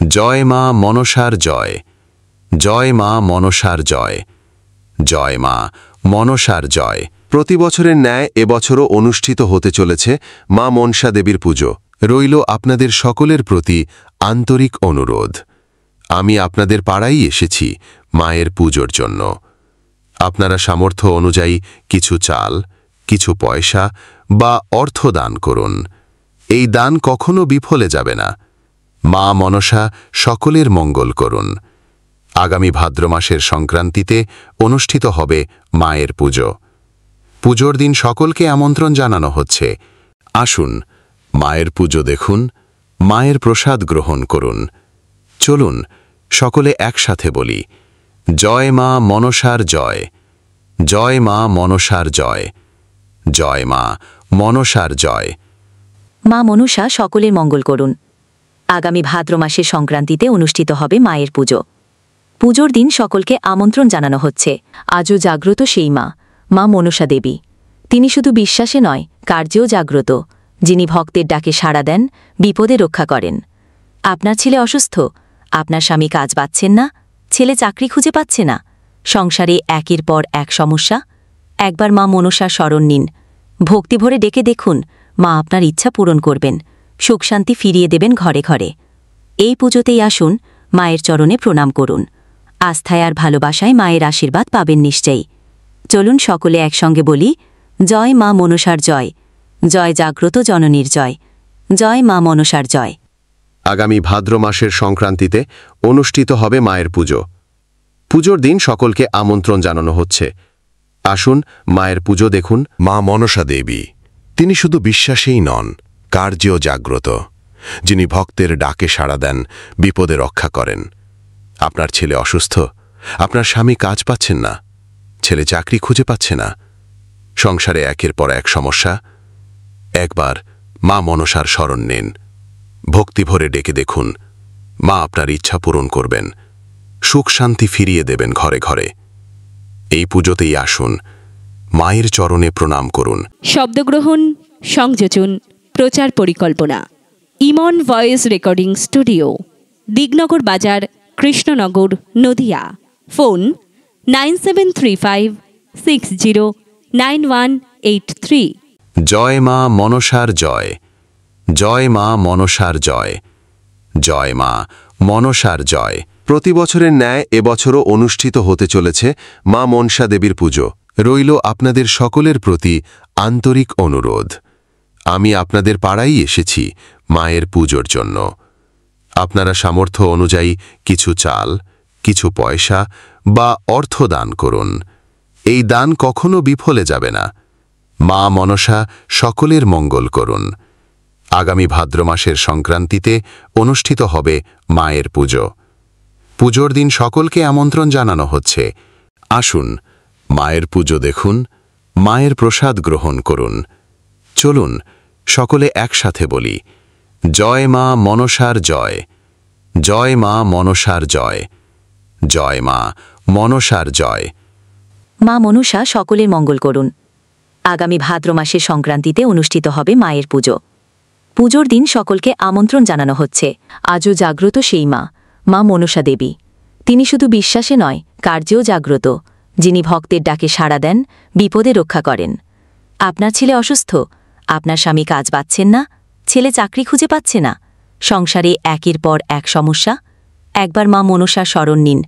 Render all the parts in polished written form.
জয় মা মনসার জয়, জয় মা মনসার জয়, জয় মা মনসার জয়। প্রতি বছরের ন্যায় এবছরও অনুষ্ঠিত হতে চলেছে মা মনসা দেবীর পুজো। রইল আপনাদের সকলের প্রতি আন্তরিক অনুরোধ। আমি আপনাদের পাড়ায় এসেছি মায়ের পুজোর জন্য। আপনারা সামর্থ্য অনুযায়ী কিছু চাল, কিছু পয়সা বা অর্থ দান করুন। এই দান কখনো বিফলে যাবে না। মা মনসা সকলের মঙ্গল করুন। আগামী ভাদ্র মাসের সংক্রান্তিতে অনুষ্ঠিত হবে মায়ের পুজো। পুজোর দিন সকলকে আমন্ত্রণ জানানো হচ্ছে। আসুন মায়ের পুজো দেখুন, মায়ের প্রসাদ গ্রহণ করুন। চলুন সকলে একসাথে বলি, জয় মা মনসার জয়, জয় মা মনসার জয়, জয় মা মনসার জয়। মা মনসা সকলের মঙ্গল করুন। আগামী ভাদ্র মাসের সংক্রান্তিতে অনুষ্ঠিত হবে মায়ের পুজো। পুজোর দিন সকলকে আমন্ত্রণ জানানো হচ্ছে। আজও জাগ্রত সেই মা, মা মনসা দেবী। তিনি শুধু বিশ্বাসে নয়, কার্যেও জাগ্রত, যিনি ভক্তের ডাকে সাড়া দেন, বিপদে রক্ষা করেন। আপনার ছেলে অসুস্থ, আপনার স্বামী কাজ পাচ্ছেন না, ছেলে চাকরি খুঁজে পাচ্ছে না, সংসারে একের পর এক সমস্যা, একবার মা মনসার শরণ নিন। ভক্তি ভরে ডেকে দেখুন, মা আপনার ইচ্ছা পূরণ করবেন, সুখ শান্তি ফিরিয়ে দেবেন ঘরে ঘরে। এই পুজোতেই আসুন, মায়ের চরণে প্রণাম করুন। আস্থায় আর ভালোবাসায় মায়ের আশীর্বাদ পাবেন নিশ্চয়ই। চলুন সকলে একসঙ্গে বলি, জয় মা মনসার জয়, জয় জাগ্রত জননীর জয়, জয় মা মনসার জয়। আগামী ভাদ্র মাসের সংক্রান্তিতে অনুষ্ঠিত হবে মায়ের পুজো। পুজোর দিন সকলকে আমন্ত্রণ জানানো হচ্ছে। আসুন মায়ের পুজো দেখুন। মা মনসা দেবী, তিনি শুধু বিশ্বাসেই নন, কার্যেও জাগ্রত, যিনি ভক্তের ডাকে সাড়া দেন, বিপদে রক্ষা করেন। আপনার ছেলে অসুস্থ, আপনার স্বামী কাজ পাচ্ছেন না, ছেলে চাকরি খুঁজে পাচ্ছে না, সংসারে একের পর এক সমস্যা, একবার মা মনসার শরণ নিন। ভক্তি ভরে ডেকে দেখুন, মা আপনার ইচ্ছা পূরণ করবেন, সুখ শান্তি ফিরিয়ে দেবেন ঘরে ঘরে। এই পুজোতেই আসুন, মায়ের চরণে প্রণাম করুন। শব্দগ্রহণ, সংযোজন, প্রচার পরিকল্পনা ইমন ভয়েস রেকর্ডিং স্টুডিও, দিগনগর বাজার, কৃষ্ণনগর, নদিয়া। ফোন 9735609183। জয় মা মনসার জয়, জয় মা মনসার জয়, জয় মা মনসার জয়। প্রতি বছরের ন্যায় এবছরও অনুষ্ঠিত হতে চলেছে মা মনসা দেবীর পুজো। রইল আপনাদের সকলের প্রতি আন্তরিক অনুরোধ। আমি আপনাদের পাড়ায় এসেছি মায়ের পুজোর জন্য। আপনারা সামর্থ্য অনুযায়ী কিছু চাল, কিছু পয়সা বা অর্থ দান করুন। এই দান কখনো বিফলে যাবে না। মা মনসা সকলের মঙ্গল করুন। আগামী ভাদ্র মাসের সংক্রান্তিতে অনুষ্ঠিত হবে মায়ের পুজো। পুজোর দিন সকলকে আমন্ত্রণ জানানো হচ্ছে। আসুন মায়ের পুজো দেখুন, মায়ের প্রসাদ গ্রহণ করুন। চলুন সকলে একসাথে বলি, জয় মা মনসার জয়, জয় মা মনসার জয়, জয় মা মনসার জয়। মা মনসা সকলের মঙ্গল করুন। আগামী ভাদ্র মাসের সংক্রান্তিতে অনুষ্ঠিত হবে মায়ের পুজো। পুজোর দিন সকলকে আমন্ত্রণ জানানো হচ্ছে। আজও জাগ্রত সেই মা, মা মনসা দেবী। তিনি শুধু বিশ্বাসে নয়, কার্যেও জাগ্রত, যিনি ভক্তের ডাকে সাড়া দেন, বিপদে রক্ষা করেন। আপনার ছেলে অসুস্থ, আপনার স্বামী কাজ পাচ্ছেন না, ছেলে চাকরি খুঁজে পাচ্ছে না, সংসারে একের পর এক সমস্যা, একবার মা মনসার শরণ নিন।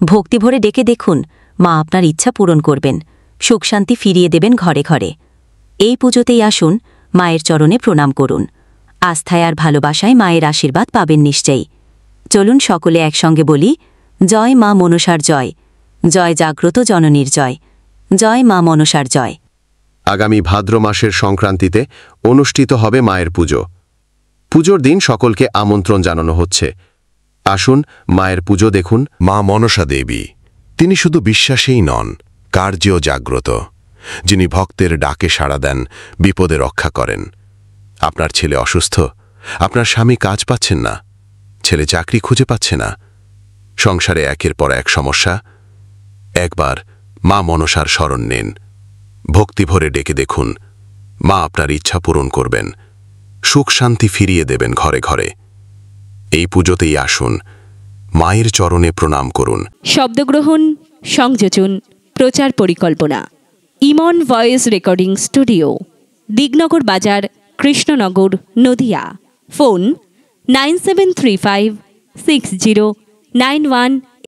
ভক্তি ভরে ডেকে দেখুন, মা আপনার ইচ্ছা পূরণ করবেন, সুখ শান্তি ফিরিয়ে দেবেন ঘরে ঘরে। এই পুজোতেই আসুন, মায়ের চরণে প্রণাম করুন। আস্থায় আর ভালোবাসায় মায়ের আশীর্বাদ পাবেন নিশ্চয়ই। চলুন সকলে একসঙ্গে বলি, জয় মা মনসার জয়, জয় জাগ্রত জননীর জয়, জয় মা মনসার জয়। আগামী ভাদ্র মাসের সংক্রান্তিতে অনুষ্ঠিত হবে মায়ের পুজো। পুজোর দিন সকলকে আমন্ত্রণ জানানো হচ্ছে। আসুন মায়ের পুজো দেখুন। মা মনসা দেবী, তিনি শুধু বিশ্বাসেই নন, কার্যেও জাগ্রত, যিনি ভক্তের ডাকে সাড়া দেন, বিপদে রক্ষা করেন। আপনার ছেলে অসুস্থ, আপনার স্বামী কাজ পাচ্ছেন না, ছেলে চাকরি খুঁজে পাচ্ছে না, সংসারে একের পর এক সমস্যা, একবার মা মনসার শরণ নিন। ভক্তি ভরে ডেকে দেখুন, মা আপনার ইচ্ছা পূরণ করবেন, সুখ শান্তি ফিরিয়ে দেবেন ঘরে ঘরে। এই পুজোতেই আসুন, মায়ের চরণে প্রণাম করুন। শব্দগ্রহণ, সংযোজন, প্রচার পরিকল্পনা ইমন ভয়েস রেকর্ডিং স্টুডিও, দিগনগর বাজার, কৃষ্ণনগর, নদিয়া। ফোন 97356091